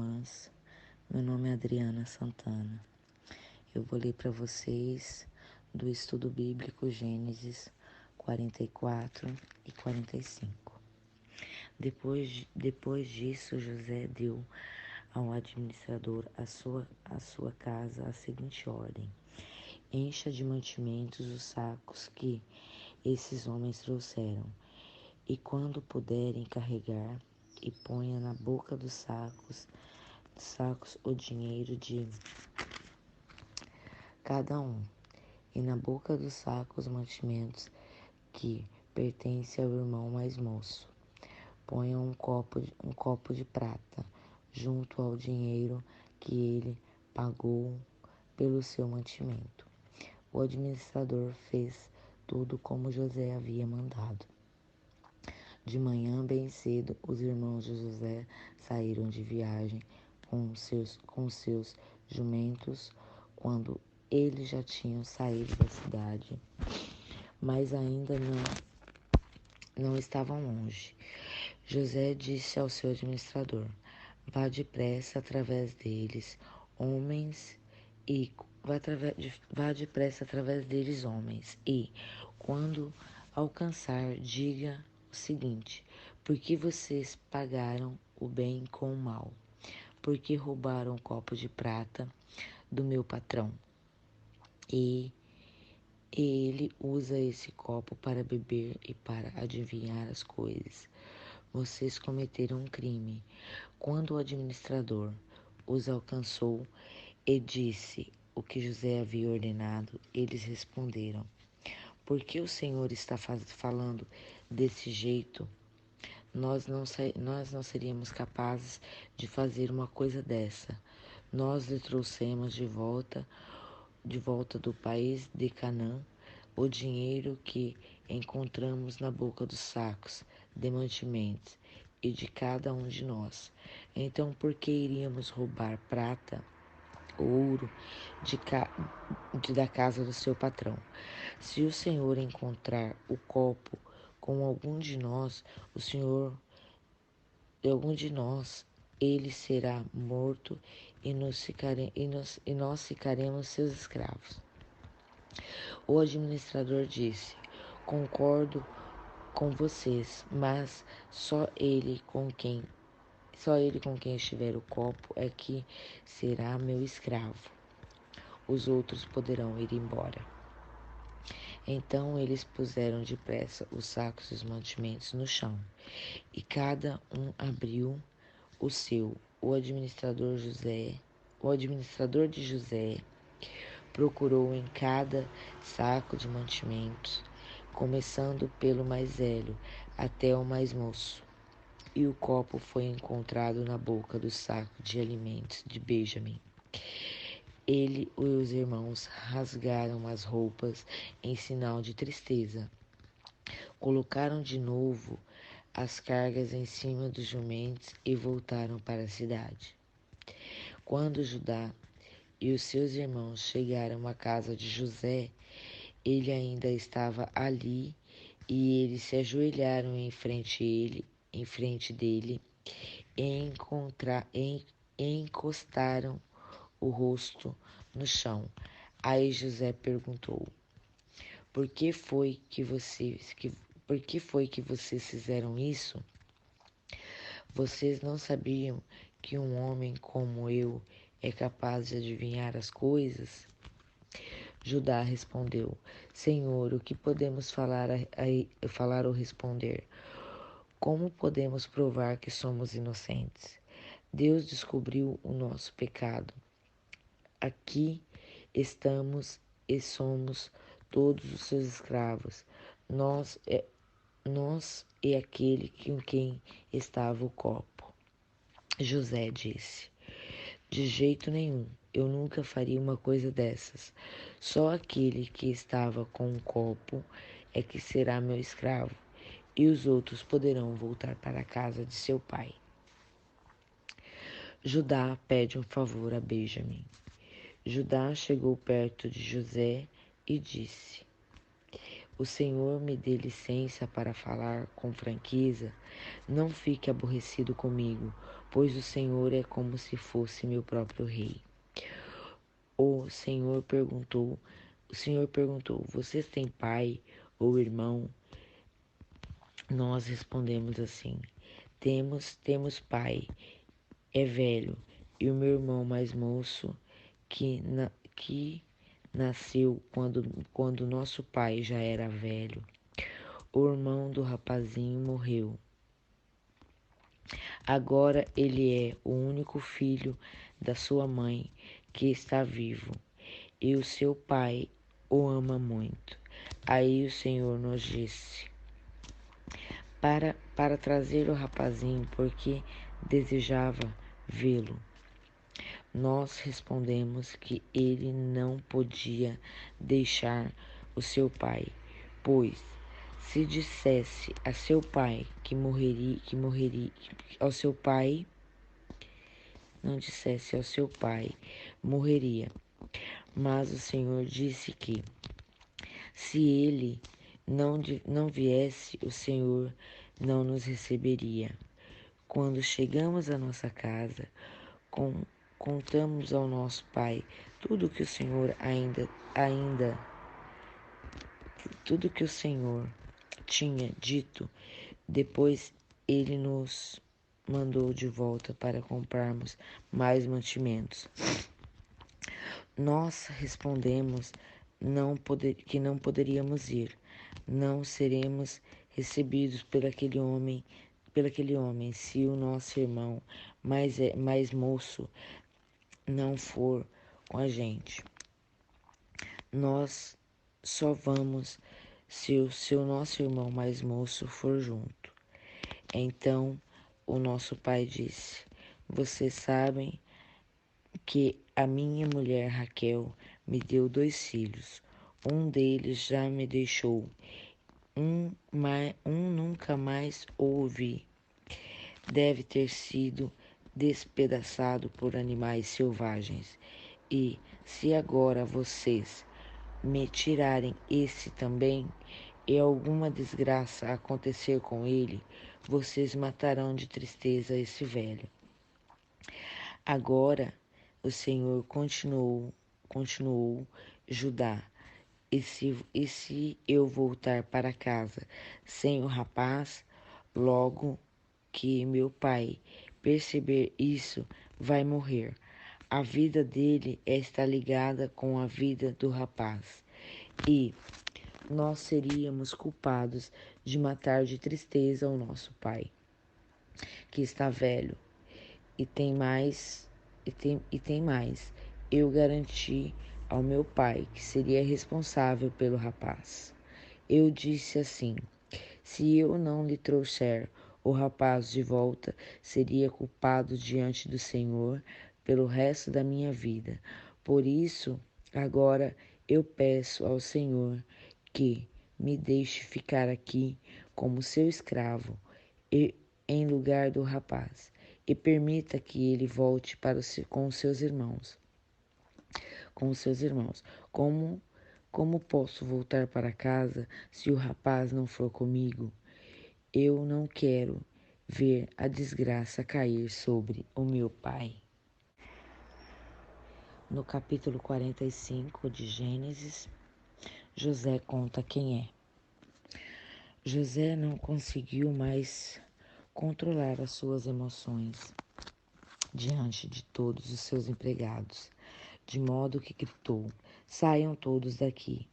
irmãs. Meu nome é Adriana Santana. Eu vou ler para vocês do estudo bíblico Gênesis 44 e 45. Depois disso, José deu ao administrador a sua casa a seguinte ordem: encha de mantimentos os sacos que esses homens trouxeram, e quando puderem carregar, e ponha na boca dos sacos o dinheiro de cada um, e na boca dos sacos os mantimentos que pertencem ao irmão mais moço. Ponha um copo de prata junto ao dinheiro que ele pagou pelo seu mantimento. O administrador fez tudo como José havia mandado. De manhã, bem cedo, os irmãos de José saíram de viagem com seus jumentos, quando eles já tinham saído da cidade, mas ainda não estavam longe. José disse ao seu administrador: vá depressa através deles, homens, e quando alcançar, diga o seguinte: por que vocês pagaram o bem com o mal? Por que roubaram o copo de prata do meu patrão? E ele usa esse copo para beber e para adivinhar as coisas. Vocês cometeram um crime. Quando o administrador os alcançou e disse o que José havia ordenado, eles responderam: por que o Senhor está falando desse jeito? Nós não seríamos capazes de fazer uma coisa dessa. Nós lhe trouxemos de volta do país de Canaã o dinheiro que encontramos na boca dos sacos de mantimentos e de cada um de nós. Então, por que iríamos roubar prata, ouro da casa do seu patrão? Se o Senhor encontrar o copo com algum de nós, ele será morto e nós ficaremos seus escravos. O administrador disse: concordo com vocês, mas só ele com quem estiver o copo é que será meu escravo. Os outros poderão ir embora. Então eles puseram depressa os sacos e os mantimentos no chão, e cada um abriu o seu. O administrador de José procurou em cada saco de mantimentos, começando pelo mais velho até o mais moço. E o copo foi encontrado na boca do saco de alimentos de Benjamim. Ele e os irmãos rasgaram as roupas em sinal de tristeza. Colocaram de novo as cargas em cima dos jumentos e voltaram para a cidade. Quando Judá e os seus irmãos chegaram à casa de José, ele ainda estava ali, e eles se ajoelharam em frente dele e encostaram o rosto no chão. Aí José perguntou: por que foi que vocês fizeram isso? Vocês não sabiam que um homem como eu é capaz de adivinhar as coisas? Judá respondeu: Senhor, o que podemos falar ou responder? Como podemos provar que somos inocentes? Deus descobriu o nosso pecado. Aqui estamos e somos todos os seus escravos. Nós e aquele com quem estava o copo. José disse: de jeito nenhum, eu nunca faria uma coisa dessas. Só aquele que estava com o copo é que será meu escravo, e os outros poderão voltar para a casa de seu pai. Judá pede um favor a Benjamim. Judá chegou perto de José e disse: o Senhor me dê licença para falar com franqueza. Não fique aborrecido comigo, pois o Senhor é como se fosse meu próprio rei. O Senhor perguntou, vocês têm pai ou irmão? Nós respondemos assim, temos pai, é velho, e o meu irmão mais moço, que nasceu quando nosso pai já era velho. O irmão do rapazinho morreu. Agora ele é o único filho da sua mãe que está vivo, e o seu pai o ama muito. Aí o Senhor nos disse para trazer o rapazinho, porque desejava vê-lo. Nós respondemos que ele não podia deixar o seu pai, pois se dissesse a seu pai ao seu pai, não dissesse ao seu pai, morreria. Mas o Senhor disse que, se ele não viesse, o Senhor não nos receberia. Quando chegamos à nossa casa, contamos ao nosso pai tudo que o Senhor tudo que o Senhor tinha dito. Depois ele nos mandou de volta para comprarmos mais mantimentos. Nós respondemos que não poderíamos ir. Não seremos recebidos por aquele homem, se o nosso irmão mais moço não for com a gente. Nós só vamos se o nosso irmão mais moço for junto. Então o nosso pai disse, vocês sabem que a minha mulher Raquel me deu 2 filhos. Um deles já me deixou. Um nunca mais ouvi. Deve ter sido despedaçado por animais selvagens. E se agora vocês me tirarem esse também, e alguma desgraça acontecer com ele, vocês matarão de tristeza esse velho. Agora o Senhor continuou Judá, e se eu voltar para casa sem o rapaz, logo que meu pai perceber isso, vai morrer. A vida dele está ligada com a vida do rapaz, e nós seríamos culpados de matar de tristeza o nosso pai, que está velho. E tem mais, eu garanti ao meu pai que seria responsável pelo rapaz. Eu disse assim, se eu não lhe trouxer o rapaz de volta, seria culpado diante do Senhor pelo resto da minha vida. Por isso, agora eu peço ao Senhor que me deixe ficar aqui como seu escravo em lugar do rapaz, e permita que ele volte com os seus irmãos. Como posso voltar para casa se o rapaz não for comigo? Eu não quero ver a desgraça cair sobre o meu pai. No capítulo 45 de Gênesis, José conta quem é. José não conseguiu mais controlar as suas emoções diante de todos os seus empregados, de modo que gritou, saiam todos daqui.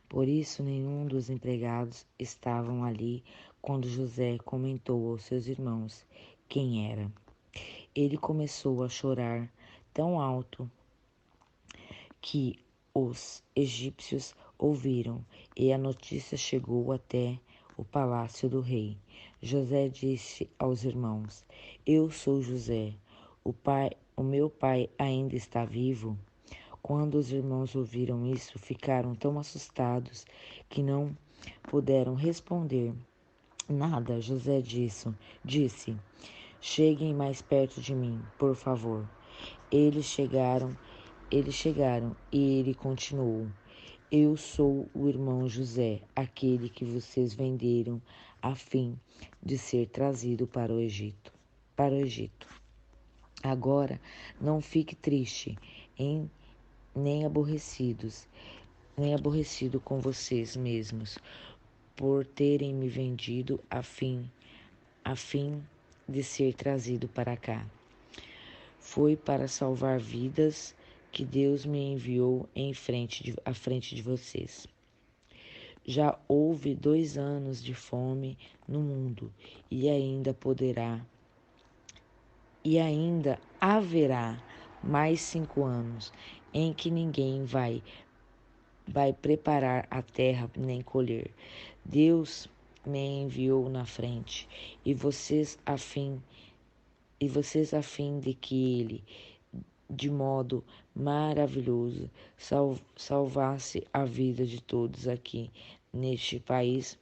Por isso nenhum dos empregados estavam ali quando José comentou aos seus irmãos quem era. Ele começou a chorar tão alto que os egípcios ouviram, e a notícia chegou até o palácio do rei. José disse aos irmãos, eu sou José, o meu pai ainda está vivo? Quando os irmãos ouviram isso, ficaram tão assustados que não puderam responder nada. José disse, cheguem mais perto de mim, por favor. Eles chegaram e ele continuou, eu sou o irmão José, aquele que vocês venderam a fim de ser trazido para o Egito. Agora não fique triste, em, nem aborrecido com vocês mesmos, por terem me vendido a fim de ser trazido para cá. Foi para salvar vidas que Deus me enviou à frente de vocês. Já houve 2 anos de fome no mundo e ainda haverá mais 5 anos em que ninguém vai preparar a terra nem colher. Deus me enviou na frente e vocês a fim de que ele, de modo maravilhoso, salvasse a vida de todos aqui neste país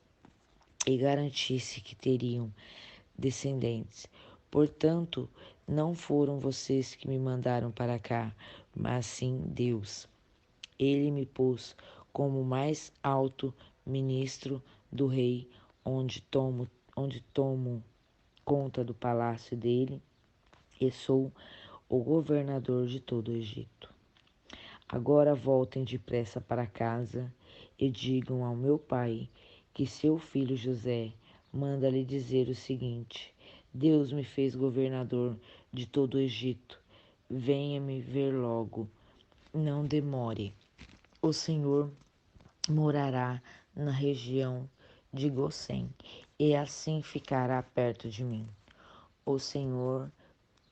e garantisse que teriam descendentes. Portanto, não foram vocês que me mandaram para cá, mas sim Deus. Ele me pôs como mais alto ministro do rei, onde tomo conta do palácio dele e sou o governador de todo o Egito. Agora voltem depressa para casa e digam ao meu pai que seu filho José manda lhe dizer o seguinte: Deus me fez governador de todo o Egito. Venha me ver logo, não demore. O Senhor morará na região de Gosém e assim ficará perto de mim. O Senhor,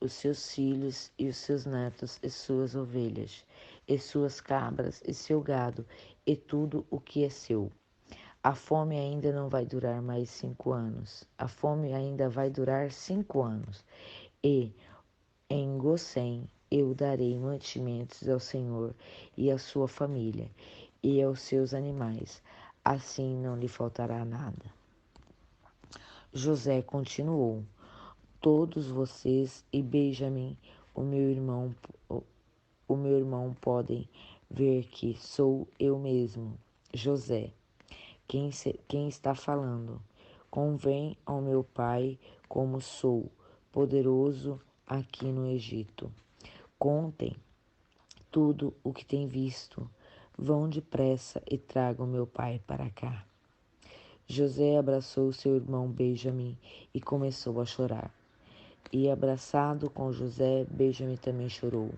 os seus filhos e os seus netos e suas ovelhas, e suas cabras e seu gado, e tudo o que é seu. A fome ainda não vai durar mais 5 anos. A fome ainda vai durar 5 anos. E em Gosém eu darei mantimentos ao Senhor e à sua família e aos seus animais. Assim não lhe faltará nada. José continuou: Todos vocês e Benjamim, o meu irmão, o meu irmão podem ver que sou eu mesmo, José, quem está falando. Convém ao meu pai como sou poderoso aqui no Egito. Contem tudo o que tem visto. Vão depressa e tragam meu pai para cá. José abraçou seu irmão Benjamim e começou a chorar. E abraçado com José, Benjamim também chorou.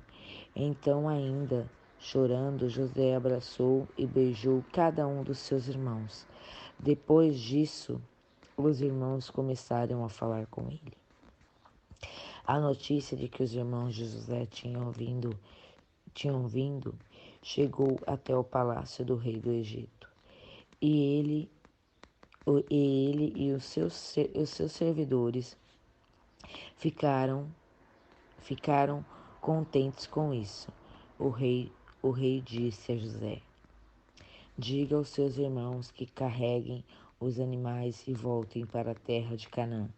Então, ainda chorando, José abraçou e beijou cada um dos seus irmãos. Depois disso, os irmãos começaram a falar com ele. A notícia de que os irmãos de José tinham vindo chegou até o palácio do rei do Egito. E ele e os seus servidores ficaram contentes com isso. O rei disse a José: Diga aos seus irmãos que carreguem os animais e voltem para a terra de Canaã,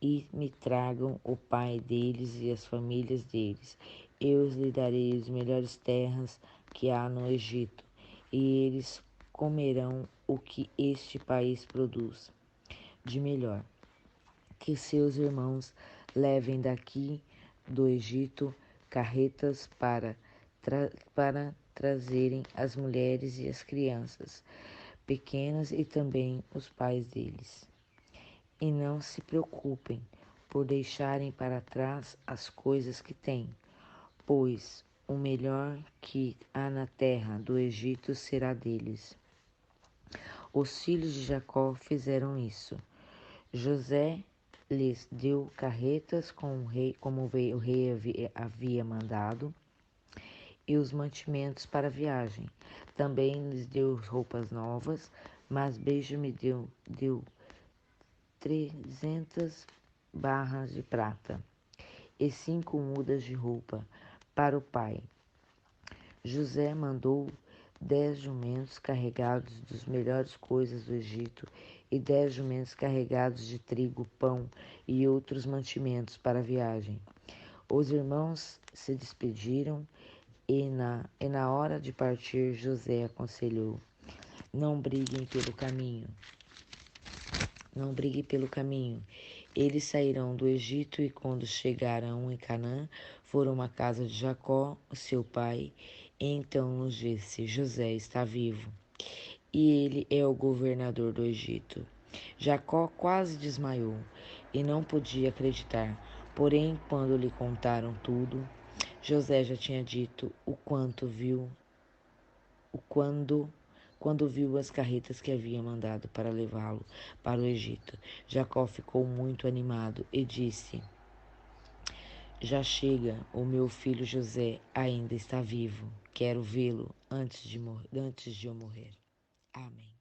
e me tragam o pai deles e as famílias deles. Eu lhes darei as melhores terras que há no Egito, e eles comerão o que este país produz de melhor. Que seus irmãos levem daqui do Egito carretas para trazerem as mulheres e as crianças pequenas e também os pais deles. E não se preocupem por deixarem para trás as coisas que têm, pois o melhor que há na terra do Egito será deles. Os filhos de Jacó fizeram isso. José lhes deu carretas como o rei havia mandado, e os mantimentos para a viagem. Também lhes deu roupas novas, mas Benjamim deu 300 barras de prata e 5 mudas de roupa para o pai. José mandou 10 jumentos carregados das melhores coisas do Egito e 10 jumentos carregados de trigo, pão e outros mantimentos para a viagem. Os irmãos se despediram e na hora de partir, José aconselhou: Não briguem pelo caminho. Eles saíram do Egito e, quando chegaram em Canaã, foram à casa de Jacó, seu pai, e então nos disse: José está vivo, e ele é o governador do Egito. Jacó quase desmaiou e não podia acreditar. Porém, quando lhe contaram tudo, José já tinha dito quando viu as carretas que havia mandado para levá-lo para o Egito. Jacó ficou muito animado e disse: Já chega, o meu filho José ainda está vivo. Quero vê-lo antes de eu morrer. Amém.